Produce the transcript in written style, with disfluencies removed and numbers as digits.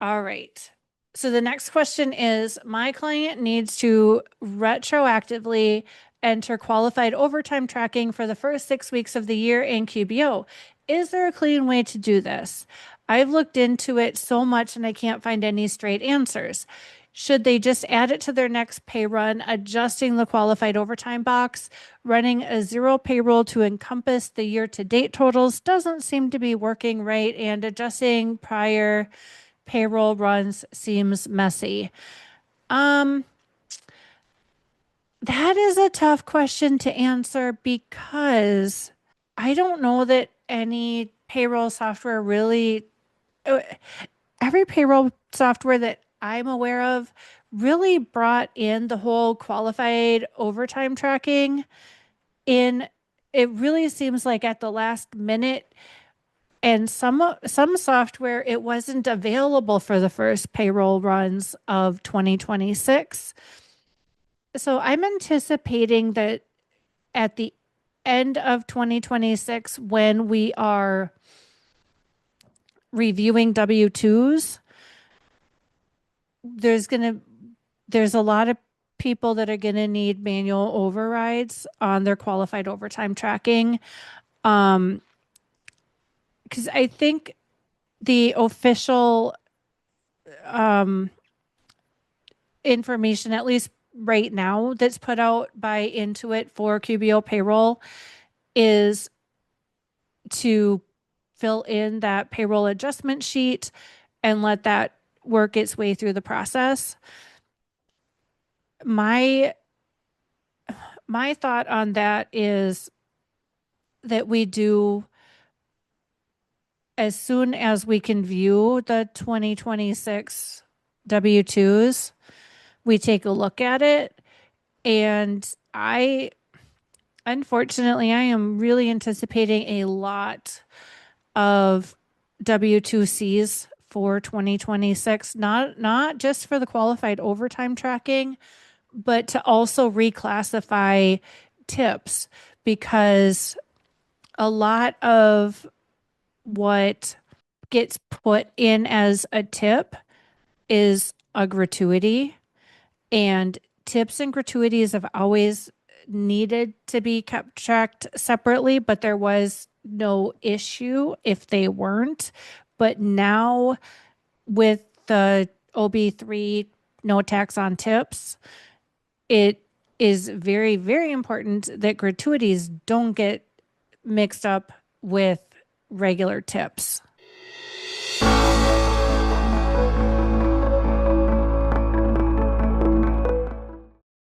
All right. So the next question is, my client needs to retroactively enter qualified overtime tracking for the first 6 weeks of the year in QBO. Is there a clean way to do this? I've looked into it so much and I can't find any straight answers. Should they just add it to their next pay run, adjusting the qualified overtime box? Running a zero payroll to encompass the year-to-date totals doesn't seem to be working right, and adjusting prior payroll runs seems messy. That is a tough question to answer because I don't know that any payroll software really, uh, every payroll software that I'm aware of really brought in the whole qualified overtime tracking in. It really seems like at the last minute, and some software, it wasn't available for the first payroll runs of 2026. So I'm anticipating that at the end of 2026, when we are reviewing W-2s, there's a lot of people that are gonna need manual overrides on their qualified overtime tracking. Because I think the official information, at least right now, that's put out by Intuit for QBO payroll is to fill in that payroll adjustment sheet and let that work its way through the process. My thought on that is that we do, as soon as we can view the 2026 W-2s, we take a look at it. And unfortunately, I am really anticipating a lot of W-2Cs for 2026, not just for the qualified overtime tracking, but to also reclassify tips, because a lot of what gets put in as a tip is a gratuity, and tips and gratuities have always needed to be kept tracked separately, but there was no issue if they weren't. But now with the OB3 no tax on tips, it is very, very important that gratuities don't get mixed up with regular tips.